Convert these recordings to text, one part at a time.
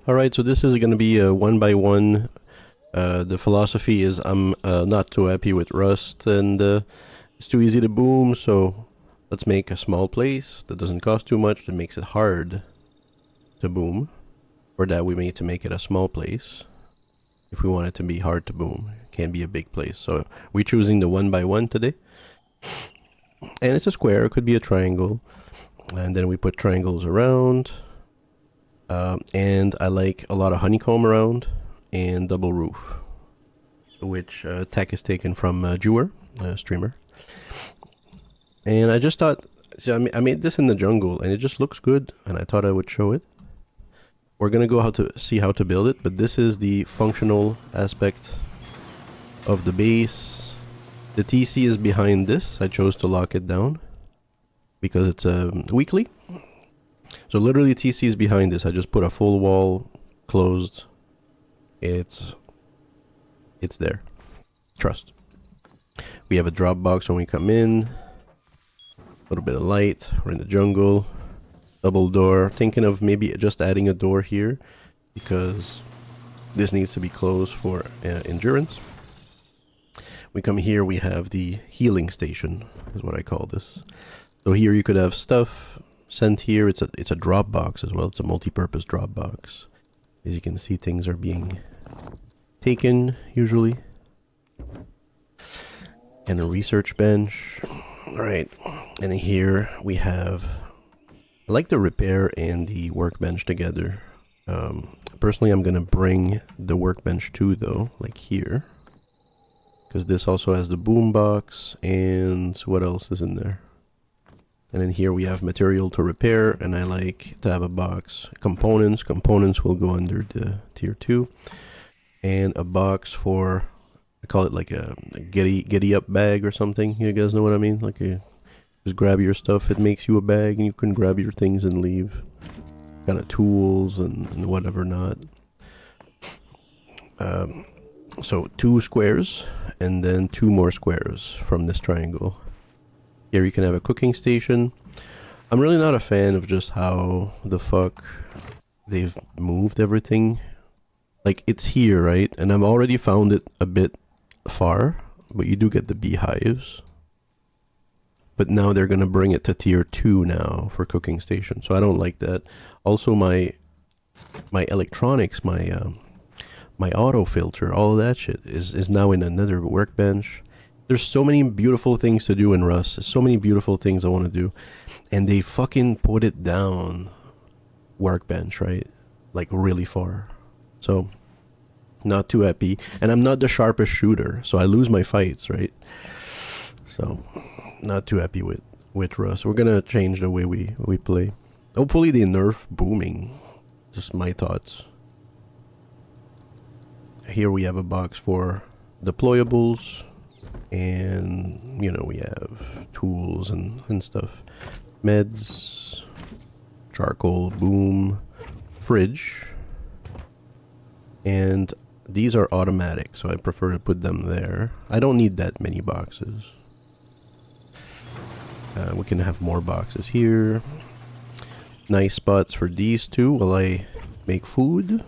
Alright, so this is going to be a one by one. The philosophy is I'm not too happy with Rust and it's too easy to boom, so let's make a small place that doesn't cost too much, that makes it hard to boom. Or that we need to make it a small place. If we want it to be hard to boom, it can't be a big place. So we're choosing the one by one today. And it's a square, it could be a triangle. And then we put triangles around. And I like a lot of honeycomb around and double roof, which tech is taken from Jewer, streamer. And I just thought, so I made this in the jungle and it just looks good and I thought I would show it. We're gonna go see how to build it, but this is the functional aspect of the base. The TC is behind this. I chose to lock it down because it's weekly. So literally TC is behind this. I just put a full wall closed. It's there. Trust. We have a drop box when we come in. A little bit of light. We're in the jungle. Double door. Thinking of maybe just adding a door here because this needs to be closed for endurance. We come here, we have the healing station, is what I call this. So here you could have stuff sent here. It's a drop box as well. It's a multi-purpose drop box. As you can see, things are being taken usually. And a research bench. All right. And here we have, I like the repair and the workbench together. Personally, I'm going to bring the workbench too, though, like here. Because this also has the boom box, and what else is in there? And then here we have material to repair, and I like to have a box. Components. Components will go under the tier 2. And a box for, I call it like a giddy up bag or something. You guys know what I mean? Like just grab your stuff, it makes you a bag, and you can grab your things and leave. Kind of tools and whatever not. So 2 squares, and then 2 more squares from this triangle. Here you can have a cooking station. I'm really not a fan of just how the fuck they've moved everything. Like, it's here, right? And I've already found it a bit far, but you do get the beehives. But now they're gonna bring it to tier 2 now for cooking station, so I don't like that. Also, my electronics, my auto filter, all that shit is now in another workbench. There's so many beautiful things to do in Rust. There's so many beautiful things I want to do, and they fucking put it down workbench, right? Like really far. So not too happy, and I'm not the sharpest shooter, so I lose my fights, right? So not too happy with Rust. We're gonna change the way we play. Hopefully they nerf booming. Just my thoughts. Here we have a box for deployables, and you know, we have tools and stuff. Meds, charcoal, boom, fridge, and these are automatic, so I prefer to put them there. I don't need that many boxes. We can have more boxes here. Nice spots for these two while I make food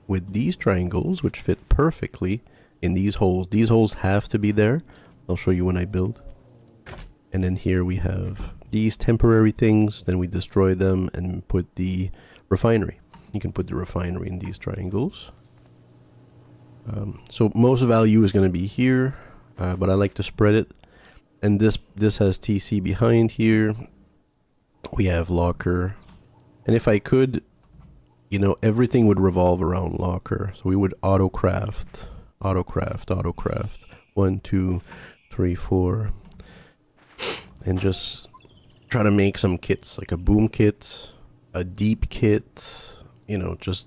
with these triangles, which fit perfectly in these holes. These holes have to be there. I'll show you when I build. And then here we have these temporary things. Then we destroy them and put the refinery. You can put the refinery in these triangles. So most value is going to be here, but I like to spread it. And this has TC behind here. We have locker. And if I could, you know, everything would revolve around locker. So we would auto craft. 1, 2, 3, 4. And just try to make some kits, like a boom kit, a deep kit, you know, just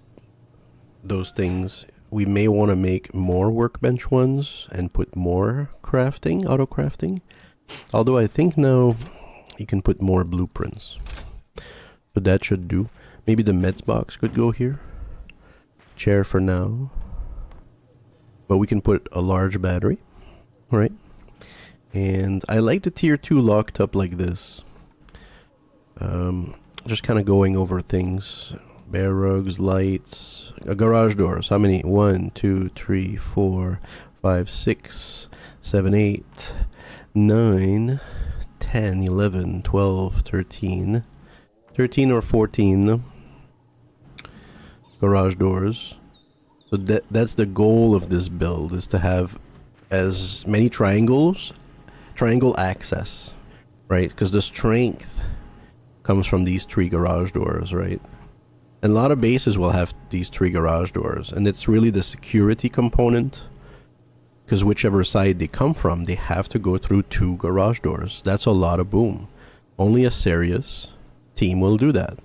those things. We may want to make more workbench ones and put more crafting, auto crafting. Although I think now you can put more blueprints. But that should do. Maybe the meds box could go here. Chair for now. But we can put a large battery, right? And I like the tier 2 locked up like this. Just kind of going over things. Bare rugs, lights, garage doors. How many? 1, 2, 3, 4, 5, 6, 7, 8, 9, 10, 11, 12, 13. 13 or 14 garage doors. So that's the goal of this build, is to have as many triangle access, right? Because the strength comes from these 3 garage doors, right? And a lot of bases will have these 3 garage doors, and it's really the security component, because whichever side they come from, they have to go through 2 garage doors. That's a lot of boom. Only a serious team will do that.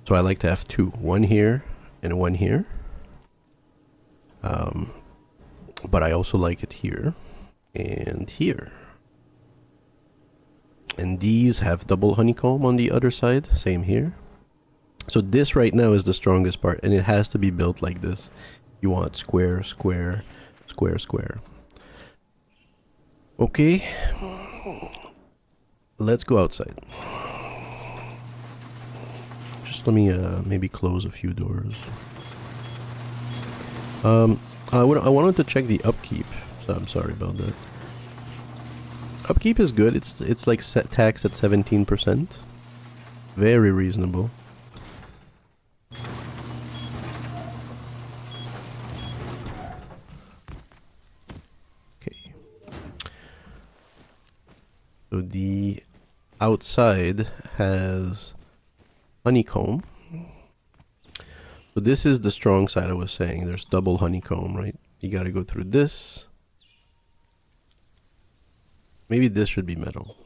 So I like to have 2, one here and one here. But I also like it here and here. And these have double honeycomb on the other side, same here. So this right now is the strongest part, and it has to be built like this. You want square, square, square, square. Okay, let's go outside. Just let me maybe close a few doors. I wanted to check the upkeep, so I'm sorry about that. Upkeep is good. It's like set tax at 17%. Very reasonable. Okay. So the outside has honeycomb. So this is the strong side I was saying. There's double honeycomb, right? You gotta go through this. Maybe this should be metal.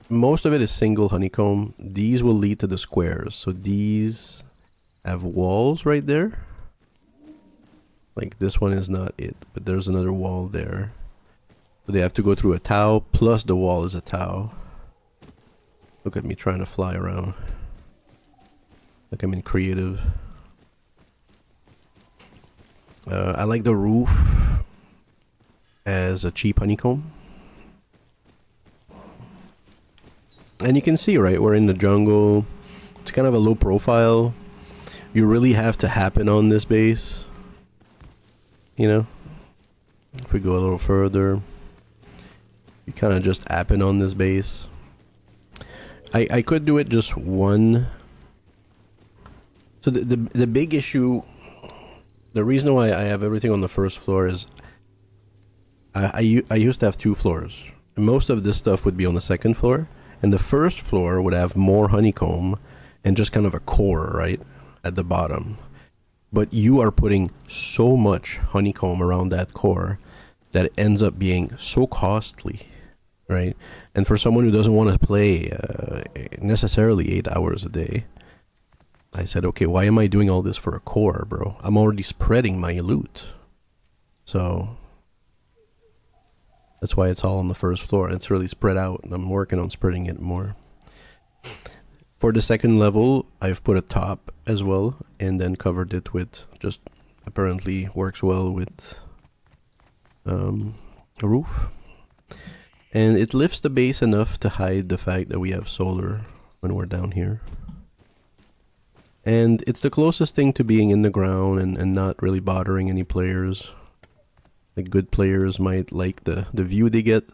Most of it is single honeycomb. These will lead to the squares. So these have walls right there. Like this one is not it, but there's another wall there. So they have to go through a towel, plus the wall is a towel. Look at me trying to fly around. Like I'm in creative. I like the roof as a cheap honeycomb. And you can see, right, we're in the jungle. It's kind of a low profile. You really have to happen on this base. You know? If we go a little further, you kind of just happen on this base. I could do it just one. So the big issue, the reason why I have everything on the first floor is I used to have 2 floors. And most of this stuff would be on the second floor. And the first floor would have more honeycomb and just kind of a core, right, at the bottom. But you are putting so much honeycomb around that core that it ends up being so costly, right? And for someone who doesn't want to play necessarily 8 hours a day, I said, okay, why am I doing all this for a core, bro? I'm already spreading my loot. So that's why it's all on the first floor. It's really spread out, and I'm working on spreading it more. For the second level, I've put a top as well, and then covered it with just, apparently works well with a roof. And it lifts the base enough to hide the fact that we have solar when we're down here. And it's the closest thing to being in the ground and not really bothering any players. Like good players might like the view they get.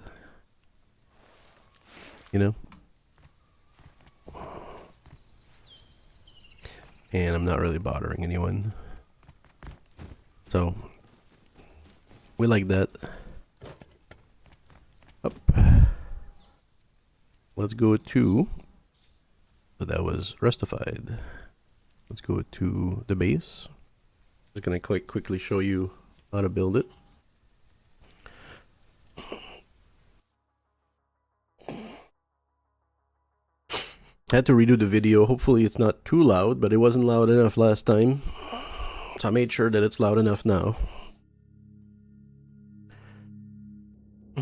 You know? And I'm not really bothering anyone. So, we like that. Up. Let's go to, so that was Rustified. Let's go to the base. Just gonna quite quickly show you how to build it. I had to redo the video. Hopefully it's not too loud, but it wasn't loud enough last time. So I made sure that it's loud enough now.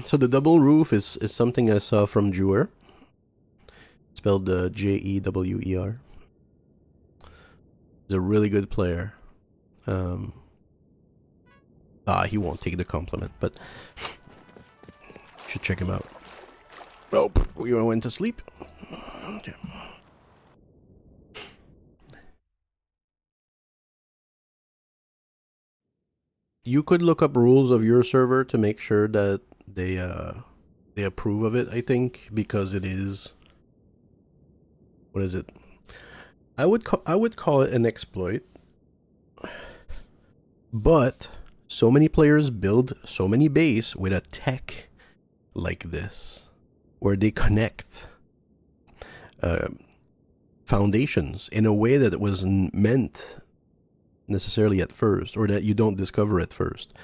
So the double roof is something I saw from Jewer. Spelled Jewer. He's a really good player. He won't take the compliment, but you should check him out. Oh, we went to sleep. Okay. You could look up rules of your server to make sure that they approve of it, I think, because it is, what is it? I would call it an exploit. But so many players build so many base with a tech like this, where they connect foundations in a way that it wasn't meant necessarily at first, or that you don't discover at first.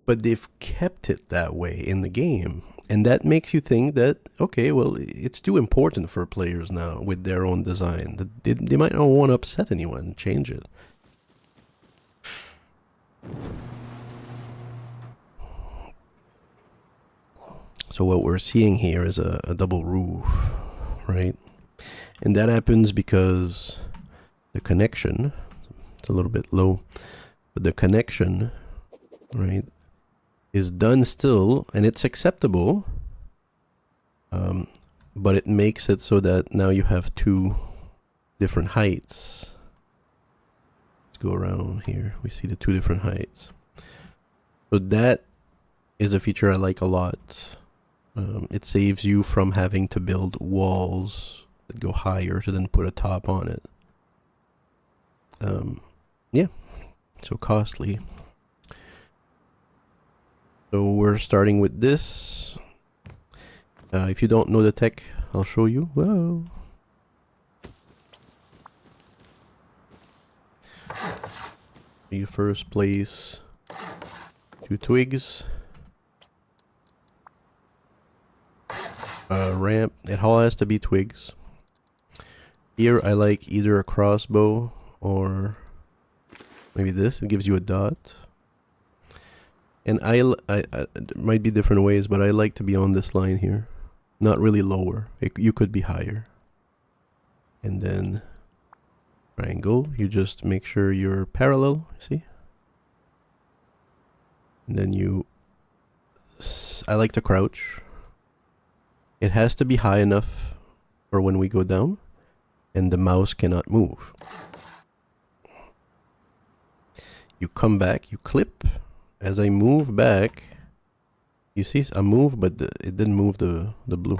But they've kept it that way in the game. And that makes you think that, okay, well, it's too important for players now with their own design. They might not want to upset anyone and change it. So what we're seeing here is a double roof, right? And that happens because the connection, it's a little bit low, but the connection, right, is done still, and it's acceptable, but it makes it so that now you have two different heights. Let's go around here. We see the two different heights. So that is a feature I like a lot. It saves you from having to build walls that go higher to then put a top on it. Yeah, so costly. So we're starting with this. If you don't know the tech, I'll show you. Whoa. You first place 2 twigs. Ramp. It all has to be twigs. Here I like either a crossbow or maybe this. It gives you a dot. And it might be different ways, but I like to be on this line here. Not really lower. You could be higher. And then triangle. You just make sure you're parallel, see? And then I like to crouch. It has to be high enough for when we go down, and the mouse cannot move. You come back, you clip. As I move back, you see I move, but it didn't move the blue.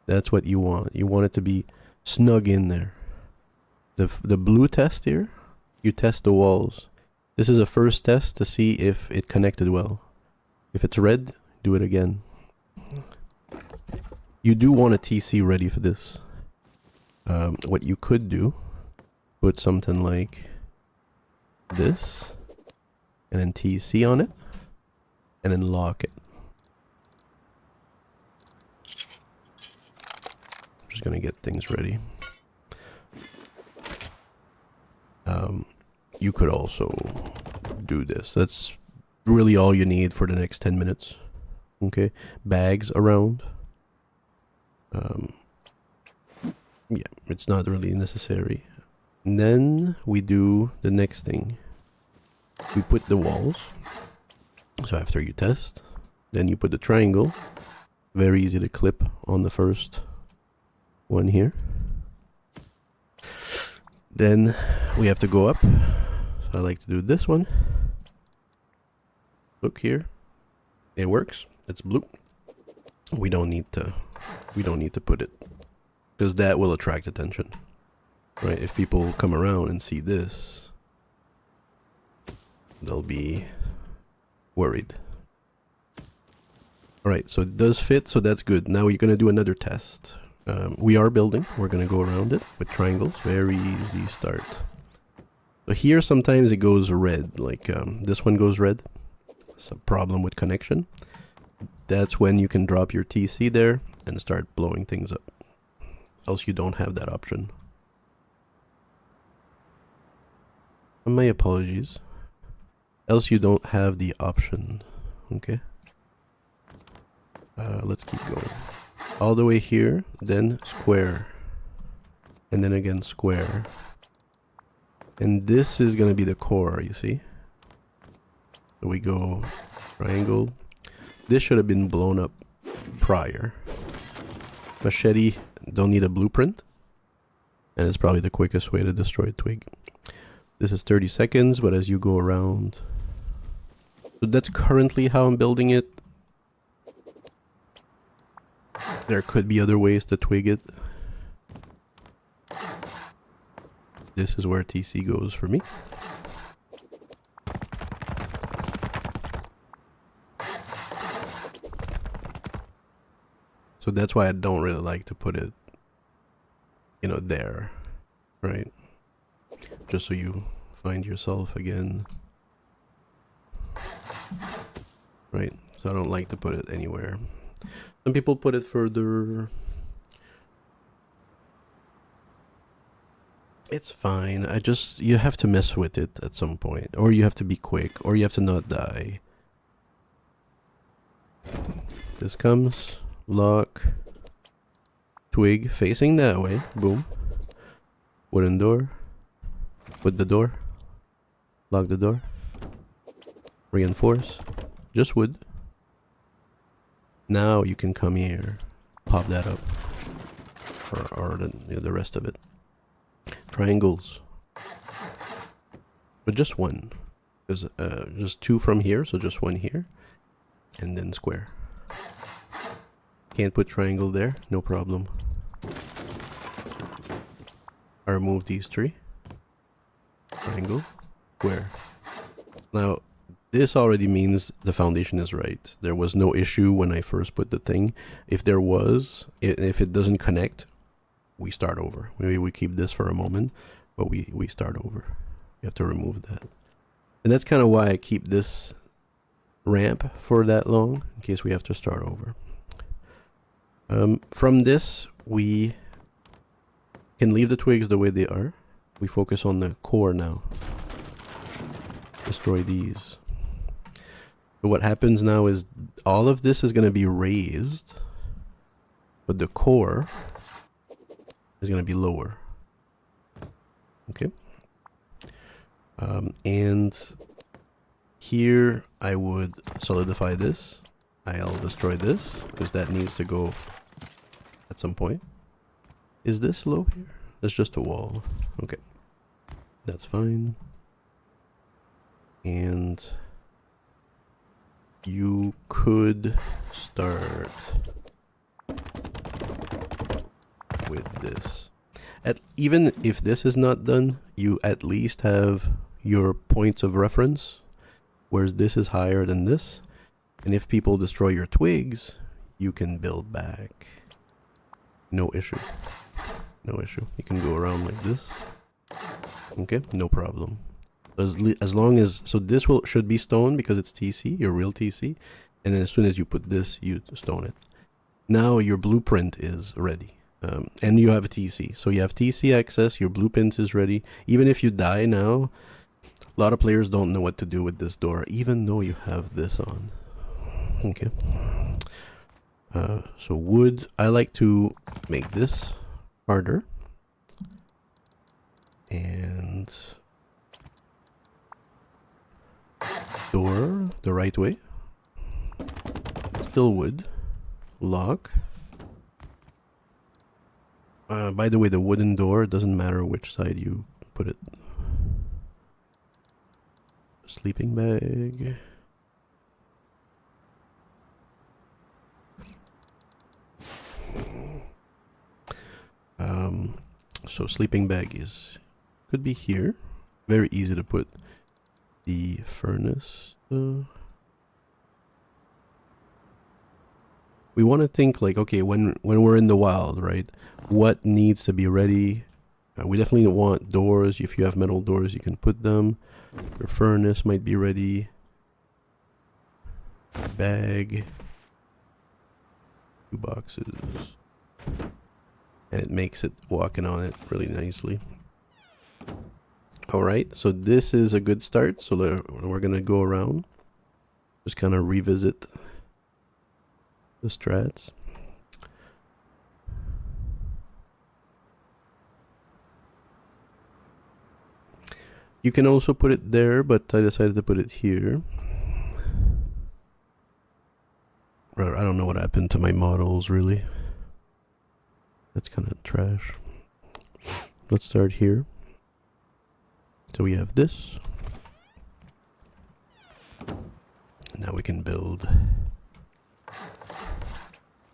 That's what you want. You want it to be snug in there. The blue test here, you test the walls. This is a first test to see if it connected well. If it's red, do it again. You do want a TC ready for this. What you could do, put something like this, and then TC on it, and then lock it. I'm just gonna get things ready. You could also do this. That's really all you need for the next 10 minutes. Okay, bags around. Yeah, it's not really necessary. And then we do the next thing. We put the walls. So after you test, then you put the triangle. Very easy to clip on the first one here. Then we have to go up. So I like to do this one. Look here. It works. It's blue. We don't need to put it, because that will attract attention. Right? If people come around and see this, they'll be worried. Alright, so it does fit, so that's good. Now we're going to do another test. We are building. We're going to go around it with triangles. Very easy start. So here sometimes it goes red, like this one goes red. It's a problem with connection. That's when you can drop your TC there and start blowing things up. Else you don't have that option. My apologies. Else you don't have the option. Okay. Let's keep going. All the way here, then square. And then again square. And this is going to be the core, you see? So we go triangle. This should have been blown up prior. Machete don't need a blueprint, and it's probably the quickest way to destroy a twig. This is 30 seconds, but as you go around, so that's currently how I'm building it. There could be other ways to twig it. This is where TC goes for me. So that's why I don't really like to put it, you know, there, right? Just so you find yourself again, right? So I don't like to put it anywhere. Some people put it further. It's fine. You have to mess with it at some point, or you have to be quick, or you have to not die. This comes, lock, twig facing that way, boom. Wooden door, with the door, lock the door, reinforce, just wood. Now you can come here, pop that up, or the rest of it. Triangles, but just one. There's just two from here, so just one here, and then square. Can't put triangle there, no problem. I remove these three. Triangle, square. Now, this already means the foundation is right. There was no issue when I first put the thing. If there was, if it doesn't connect, we start over. Maybe we keep this for a moment, but we start over. You have to remove that. And that's kind of why I keep this ramp for that long, in case we have to start over. From this, we can leave the twigs the way they are. We focus on the core now. Destroy these. So what happens now is all of this is going to be raised, but the core is going to be lower. Okay. And here I would solidify this. I'll destroy this because that needs to go at some point. Is this low here? That's just a wall. Okay. That's fine. And you could start with this. Even if this is not done, you at least have your points of reference, whereas this is higher than this. And if people destroy your twigs, you can build back. No issue. No issue. You can go around like this. Okay, no problem. As long as, so this should be stone because it's TC, your real TC. And then as soon as you put this, you stone it. Now your blueprint is ready. And you have a TC. So you have TC access, your blueprint is ready. Even if you die now, a lot of players don't know what to do with this door, even though you have this on. Okay. So wood, I like to make this harder. And door the right way. Still wood. Lock. By the way, the wooden door, it doesn't matter which side you put it. Sleeping bag. So sleeping bag could be here. Very easy to put the furnace. We want to think like, okay, when we're in the wild, right? What needs to be ready? We definitely want doors. If you have metal doors, you can put them. Your furnace might be ready. Bag. 2 boxes. And it makes it walking on it really nicely. Alright, so this is a good start. So we're going to go around. Just kind of revisit the strats. You can also put it there, but I decided to put it here. I don't know what happened to my models, really. That's kind of trash. Let's start here. So we have this. Now we can build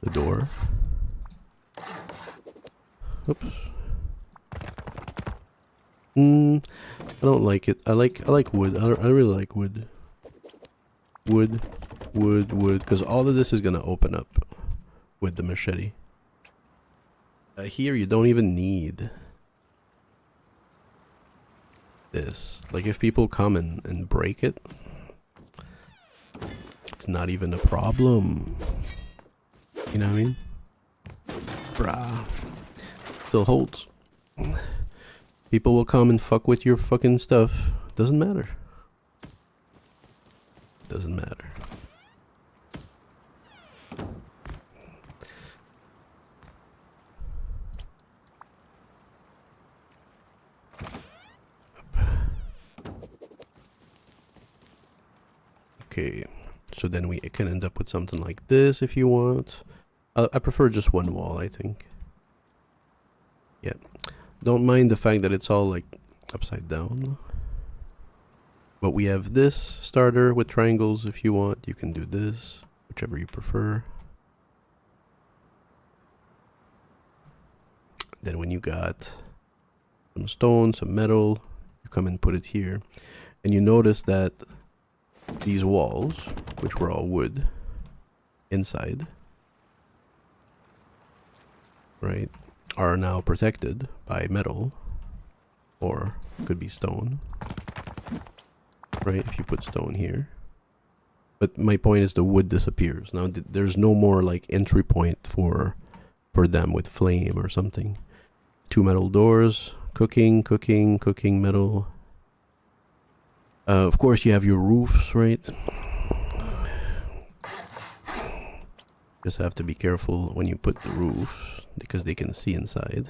the door. Oops. I don't like it. I like wood. I really like wood. Wood, because all of this is gonna open up with the machete. Here you don't even need this. Like if people come and break it, it's not even a problem. You know what I mean? Brah. Still holds. People will come and fuck with your fucking stuff. Doesn't matter. Doesn't matter. Okay, so then we can end up with something like this if you want. I prefer just one wall, I think. Yeah. Don't mind the fact that it's all like upside down. But we have this starter with triangles if you want. You can do this, whichever you prefer. Then when you got some stone, some metal, you come and put it here. And you notice that these walls, which were all wood inside, right, are now protected by metal, or could be stone, right, if you put stone here. But my point is the wood disappears. Now there's no more like entry point for them with flame or something. 2 metal doors, cooking metal. Of course you have your roofs, right? Just have to be careful when you put the roofs because they can see inside.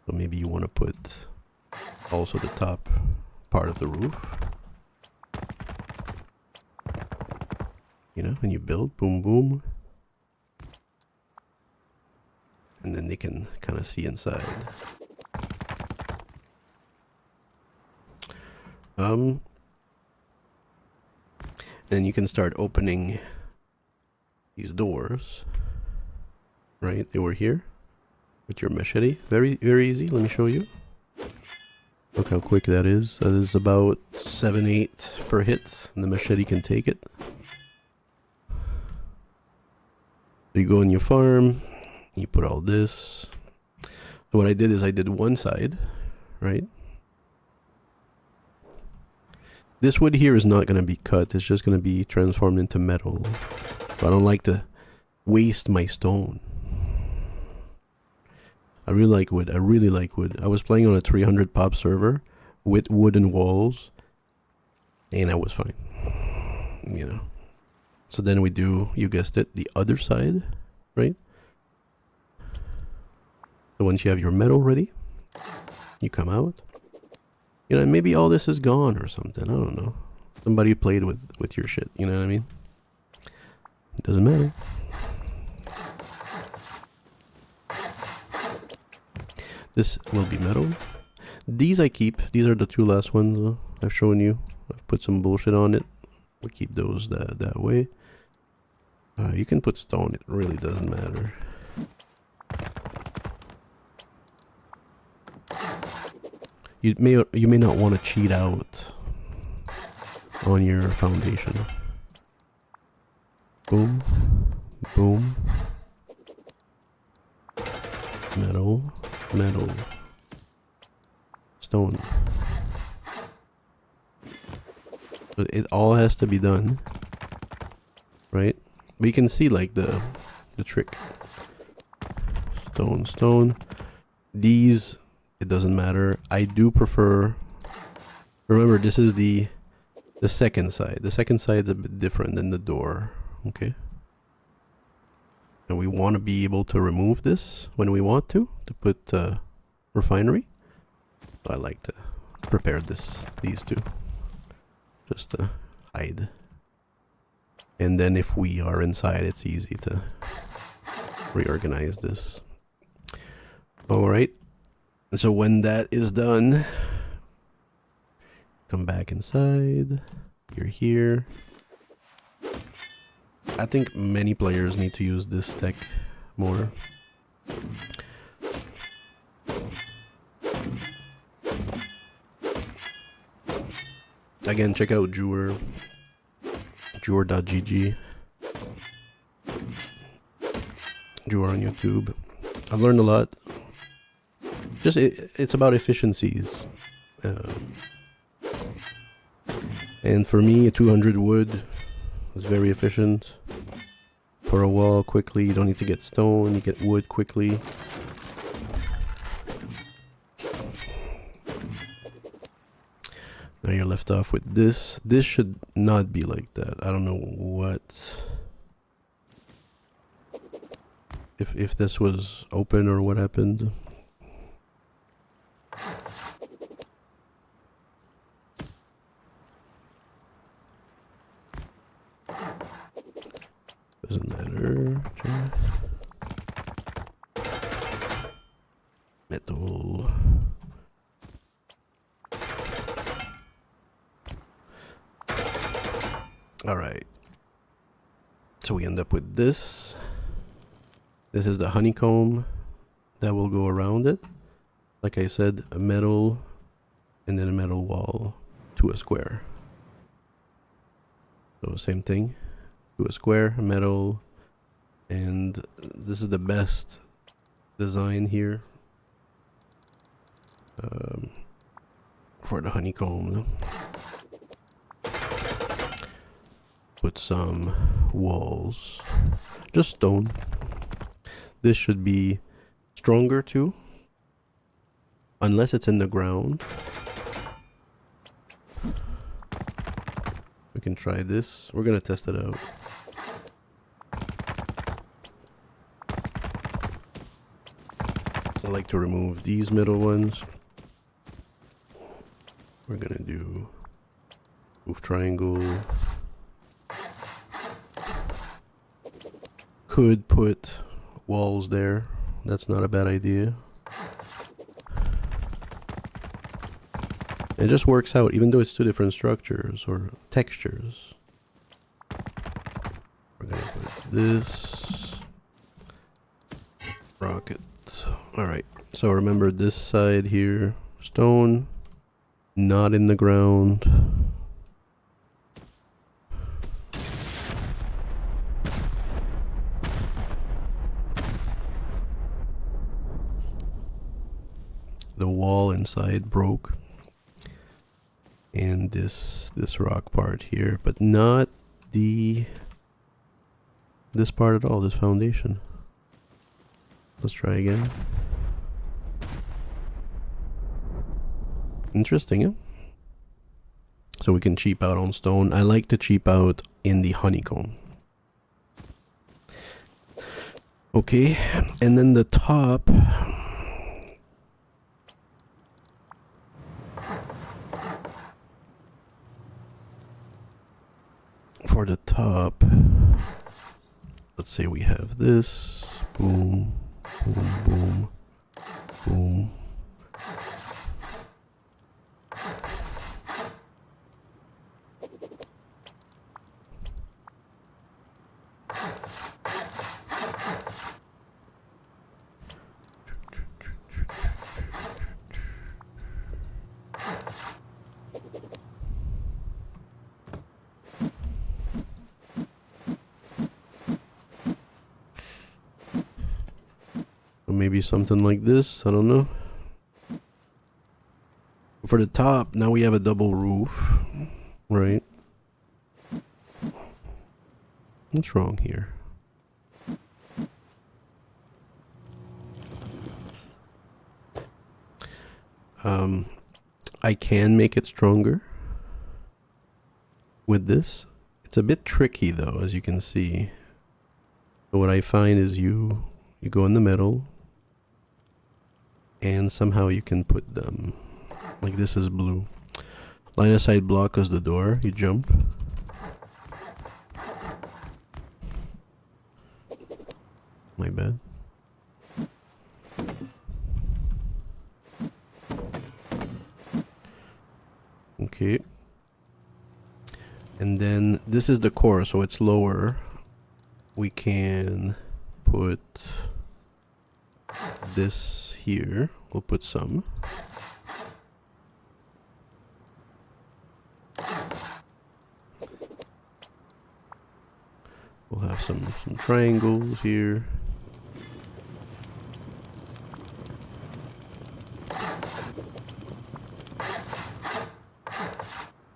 So maybe you want to put also the top part of the roof. You know, and you build, boom, boom. And then they can kind of see inside. And you can start opening these doors. Right, they were here with your machete. Very, very easy. Let me show you. Look how quick that is. That is about 7-8 per hit, and the machete can take it. So you go in your farm, you put all this. So what I did is I did one side, right? This wood here is not going to be cut. It's just going to be transformed into metal. So I don't like to waste my stone. I really like wood. I really like wood. I was playing on a 300 pop server with wooden walls, and I was fine. You know. So then we do, you guessed it, the other side, right? So once you have your metal ready, you come out. You know, maybe all this is gone or something. I don't know. Somebody played with your shit. You know what I mean? It doesn't matter. This will be metal. These I keep. These are the 2 last ones I've shown you. I've put some bullshit on it. We'll keep those that way. You can put stone. It really doesn't matter. You may not want to cheat out on your foundation. Boom, boom. Metal, metal, stone. But it all has to be done, right? But you can see like the trick. Stone, stone. These, it doesn't matter. I do prefer. Remember, this is the second side. The second side is a bit different than the door. Okay. And we want to be able to remove this when we want to put refinery. So I like to prepare these two, just to hide. And then if we are inside, it's easy to reorganize this. All right. So when that is done, come back inside. You're here. I think many players need to use this tech more. Again, check out Jewer. Jewer.gg. Jewer on YouTube. I've learned a lot. Just it's about efficiencies. And for me, a 200 wood is very efficient. Pour a wall quickly. You don't need to get stone. You get wood quickly. Now you're left off with this. This should not be like that. I don't know what... If this was open or what happened. Doesn't matter. Metal. Alright. So we end up with this. This is the honeycomb that will go around it. Like I said, a metal and then a metal wall to a square. So same thing. To a square, metal, and this is the best design here for the honeycomb. Put some walls, just stone. This should be stronger too, unless it's in the ground. We can try this. We're gonna test it out. I like to remove these middle ones. We're gonna do move triangle. Could put walls there. That's not a bad idea. It just works out, even though it's two different structures or textures. We're gonna put this. Rocket. Alright, so remember this side here. Stone. Not in the ground. The wall inside broke. And this rock part here, but not this part at all, this foundation. Let's try again. Interesting, yeah? So we can cheap out on stone. I like to cheap out in the honeycomb. Okay, and then the top. For the top, let's say we have this. Boom, boom, boom, boom. Maybe something like this, I don't know. For the top, now we have a double roof, right? What's wrong here? I can make it stronger with this. It's a bit tricky though, as you can see. So what I find is you go in the middle, and somehow you can put them like this is blue. Line of sight block is the door. You jump. My bad. Okay. And then this is the core, so it's lower. We can put this here. We'll put some. We'll have some triangles here.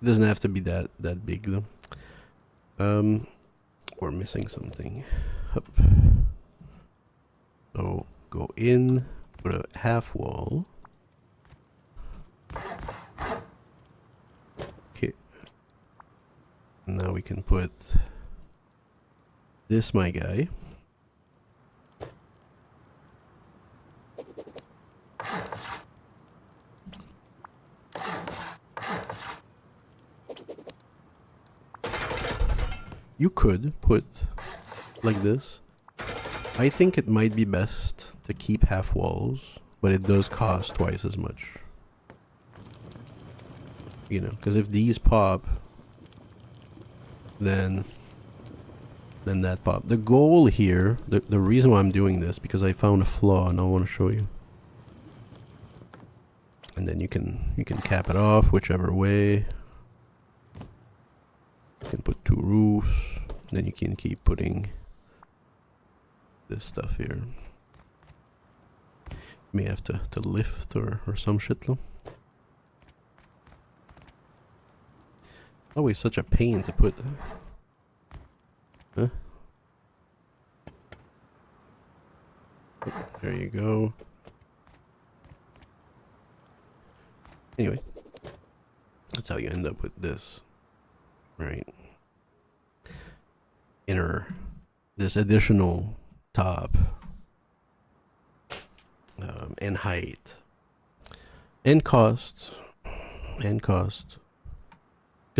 It doesn't have to be that big though. We're missing something. Up. So go in, put a half wall. Okay. Now we can put this, my guy. You could put like this. I think it might be best to keep half walls, but it does cost twice as much. You know, because if these pop, then that pop. The goal here, the reason why I'm doing this, because I found a flaw and I want to show you. And then you can cap it off whichever way. You can put two roofs, then you can keep putting this stuff here. You may have to lift or some shit though. Always such a pain to put. Huh? Oh, there you go. Anyway, that's how you end up with this. Right. This additional top and height and cost because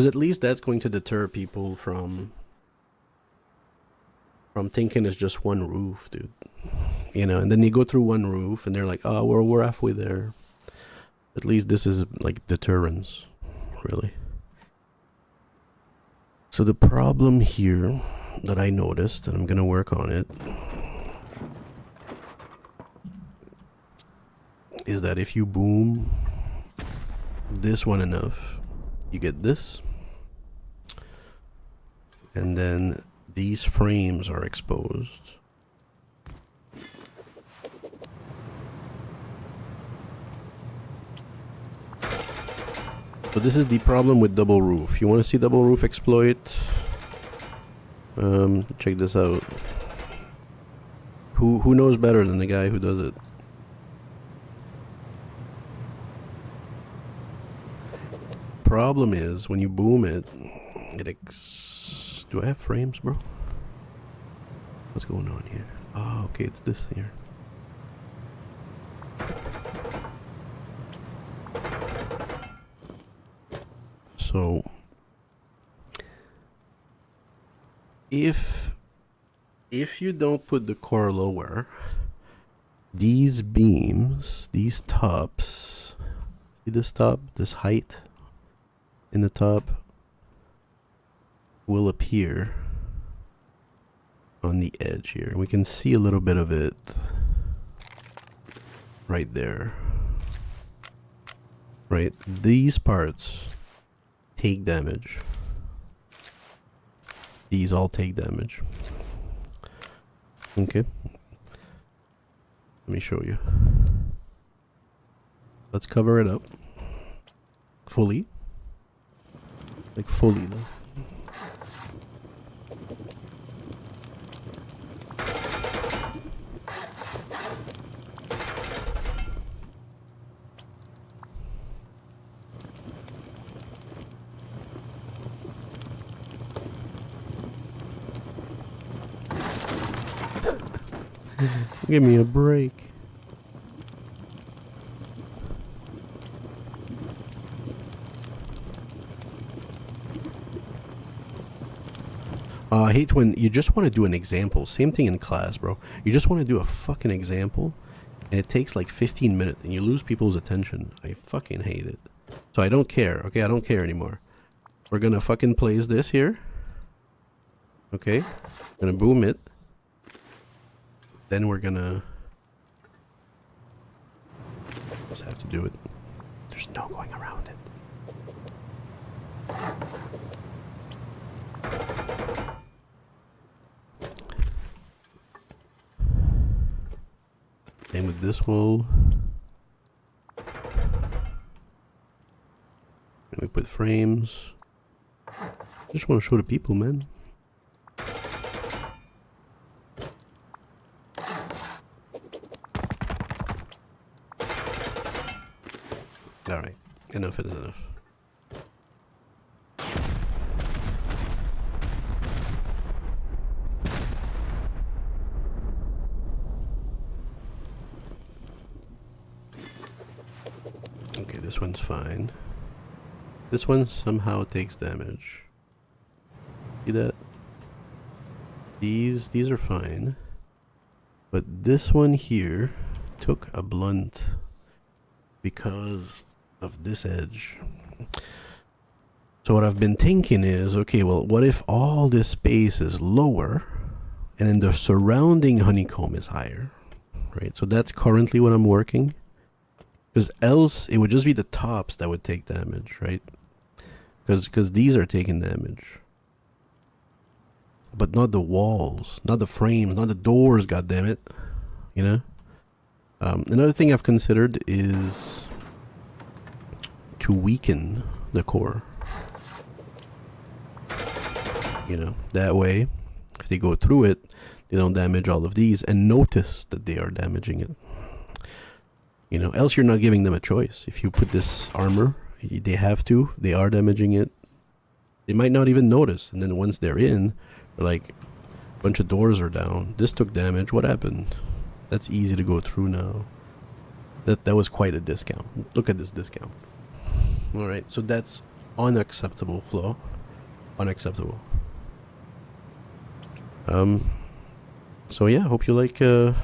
at least that's going to deter people from thinking it's just one roof, dude. You know, and then you go through one roof and they're like, oh, we're halfway there. At least this is like deterrence, really. So the problem here that I noticed, and I'm gonna work on it, is that if you boom this one enough, you get this, and then these frames are exposed. So this is the problem with double roof. You want to see double roof exploit? Check this out. Who knows better than the guy who does it? Problem is when you boom it, do I have frames, bro? What's going on here? Oh, okay, it's this here. So if you don't put the core lower, these beams, these tops, see this top, this height in the top will appear on the edge here. We can see a little bit of it right there. Right? These parts take damage. These all take damage. Okay. Let me show you. Let's cover it up. Fully. Like fully though. Give me a break. I hate when you just want to do an example. Same thing in class, bro. You just want to do a fucking example, and it takes like 15 minutes, and you lose people's attention. I fucking hate it. So I don't care. Okay, I don't care anymore. We're gonna fucking place this here. Okay, gonna boom it. Then we're gonna just have to do it. There's no going around it. And with this wall, and we put frames. Just want to show the people, man. Alright, enough is enough. Okay, this one's fine. This one somehow takes damage. See that? These are fine. But this one here took a blunt because of this edge. So what I've been thinking is, okay, well, what if all this space is lower and then the surrounding honeycomb is higher, right? So that's currently what I'm working. Because else it would just be the tops that would take damage, right? Because these are taking damage. But not the walls, not the frames, not the doors, goddammit. You know? Another thing I've considered is to weaken the core. You know, that way, if they go through it, they don't damage all of these and notice that they are damaging it. You know, else you're not giving them a choice. If you put this armor, they have to, they are damaging it. They might not even notice. And then once they're in, they're like, a bunch of doors are down. This took damage. What happened? That's easy to go through now. That was quite a discount. Look at this discount. Alright, so that's unacceptable flaw. Unacceptable. So yeah, hope you like you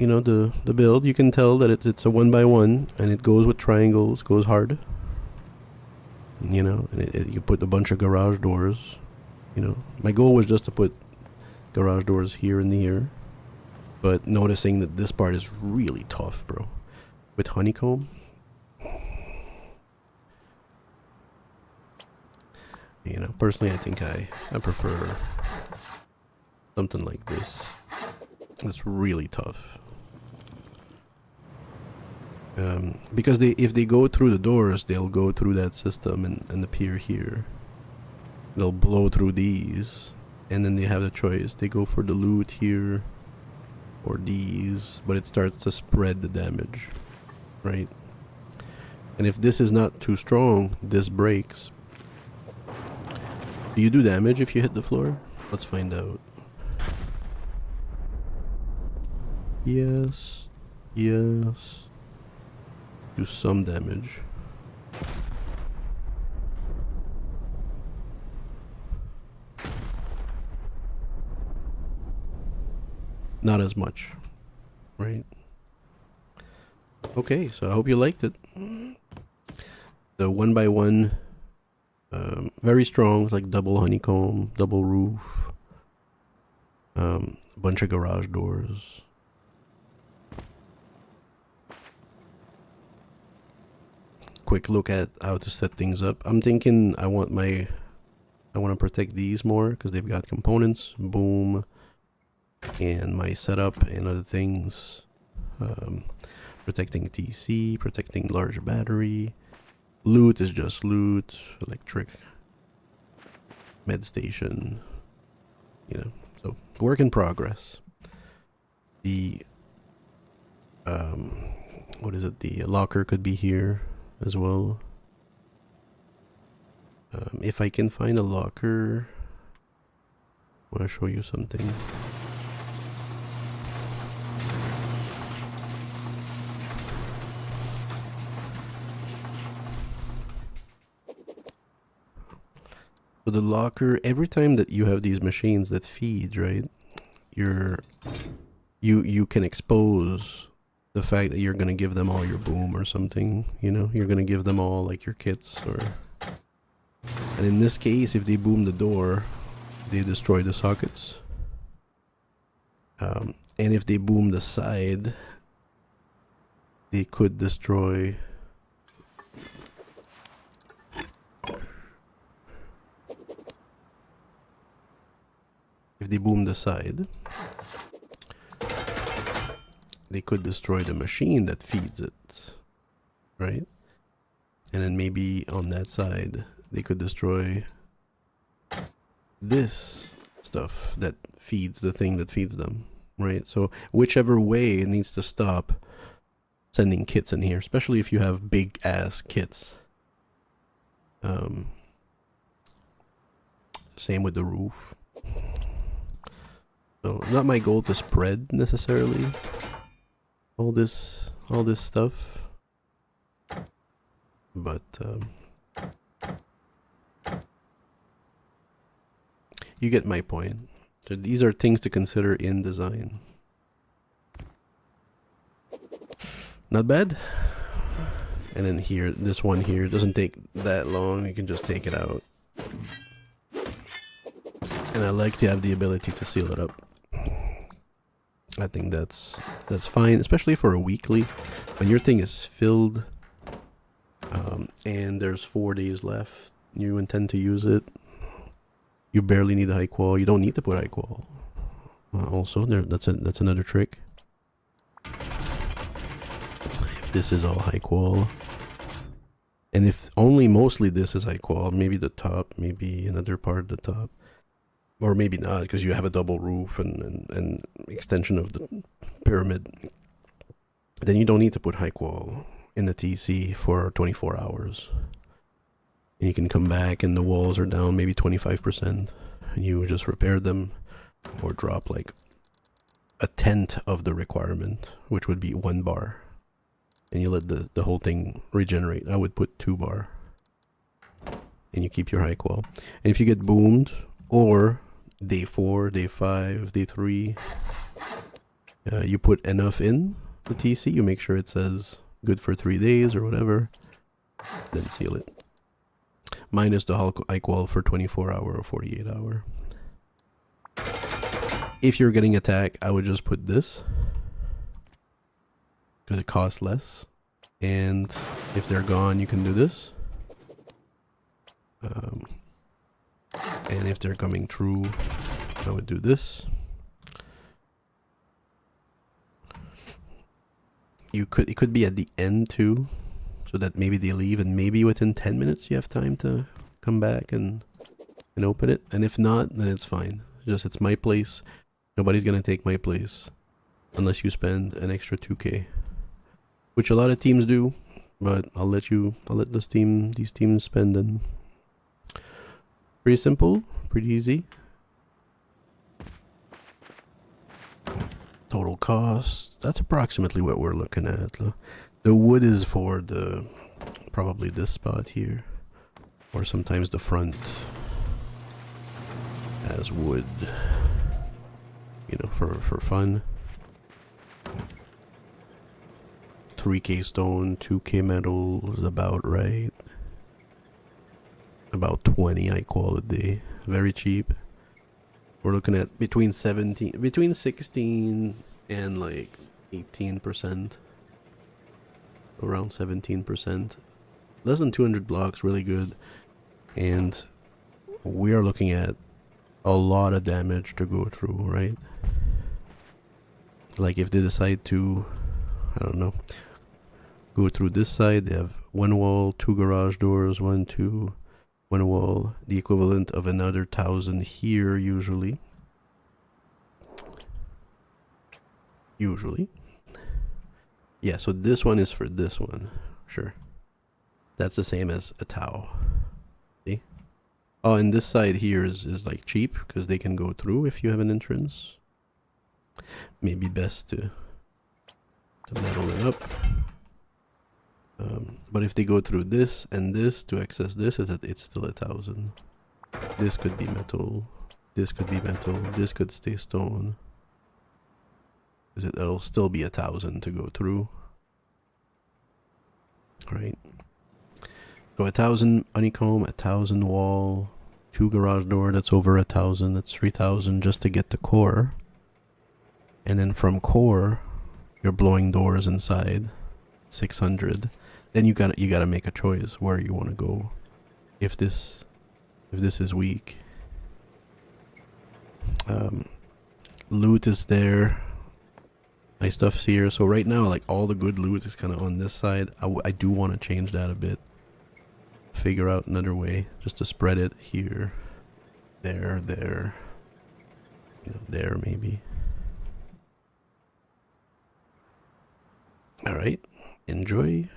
know, the build. You can tell that it's a 1x1 and it goes with triangles, goes hard. You know, and you put a bunch of garage doors. You know, my goal was just to put garage doors here and here, but noticing that this part is really tough, bro, with honeycomb. You know, personally, I think I prefer something like this. It's really tough. Because if they go through the doors, they'll go through that system and appear here. They'll blow through these, and then they have the choice. They go for the loot here, or these, but it starts to spread the damage, right? And if this is not too strong, this breaks. Do you do damage if you hit the floor? Let's find out. Yes. Yes. Do some damage. Not as much, right? Okay, so I hope you liked it. The 1x1, very strong, it's like double honeycomb, double roof, bunch of garage doors. Quick look at how to set things up. I'm thinking I want to protect these more because they've got components, boom, and my setup and other things. Protecting TC, protecting large battery. Loot is just loot, electric, med station, you know, so work in progress. The, what is it? The locker could be here as well. If I can find a locker, I want to show you something. So the locker, every time that you have these machines that feed, right, you can expose the fact that you're gonna give them all your boom or something, you know, you're gonna give them all like your kits, or, and in this case, if they boom the door, they destroy the sockets. And if they boom the side, they could destroy if they boom the side, they could destroy the machine that feeds it, right? And then maybe on that side, they could destroy this stuff that feeds the thing that feeds them, right? So whichever way, it needs to stop sending kits in here, especially if you have big ass kits. Same with the roof. So not my goal to spread necessarily all this stuff, but you get my point. So these are things to consider in design. Not bad. And then here, this one here doesn't take that long. You can just take it out. And I like to have the ability to seal it up. I think that's fine, especially for a weekly. When your thing is filled, and there's 4 days left, you intend to use it. You barely need a high qual. You don't need to put high qual. Also, that's another trick. If this is all high qual, and if only mostly this is high qual, maybe the top, maybe another part of the top, or maybe not, because you have a double roof and extension of the pyramid, then you don't need to put high qual in the TC for 24 hours. And you can come back and the walls are down maybe 25%, and you just repair them, or drop like a tenth of the requirement, which would be 1 bar, and you let the whole thing regenerate. I would put 2 bar, and you keep your high qual. And if you get boomed, or day 4, day 5, day 3, you put enough in the TC, you make sure it says good for 3 days or whatever, then seal it. Minus the high qual for 24 hour or 48 hour. If you're getting attacked, I would just put this, because it costs less. And if they're gone, you can do this. And if they're coming through, I would do this. It could be at the end too, so that maybe they leave and maybe within 10 minutes you have time to come back and open it. And if not, then it's fine. Just, it's my place. Nobody's gonna take my place unless you spend an extra 2k, which a lot of teams do, but I'll let these teams spend. And pretty simple, pretty easy. Total cost, that's approximately what we're looking at. The wood is for probably this spot here, or sometimes the front as wood, you know, for fun. 3k stone, 2k metal is about right. About 20 high quality, very cheap. We're looking at between 16 and like 18%, around 17%. Less than 200 blocks, really good. And we are looking at a lot of damage to go through, right? Like if they decide to, I don't know, go through this side, they have 1 wall, 2 garage doors, 1, 2, 1 wall, the equivalent of another 1,000 here usually. Yeah, so this one is for this one, sure. That's the same as a Tau. See? Oh, and this side here is like cheap, because they can go through if you have an entrance. Maybe best to metal it up. But if they go through this and this to access this, it's still 1,000. This could be metal. This could be metal. This could stay stone. because it'll still be 1,000 to go through. All right. So 1,000 honeycomb, 1,000 wall, 2 garage door. That's over 1,000. That's 3,000 just to get the core. And then from core, you're blowing doors inside. 600. Then you gotta make a choice where you want to go. If this is weak. Loot is there. My stuff's here. So right now, like, all the good loot is kind of on this side. I do want to change that a bit. Figure out another way just to spread it here, there, you know, there maybe. All right, enjoy.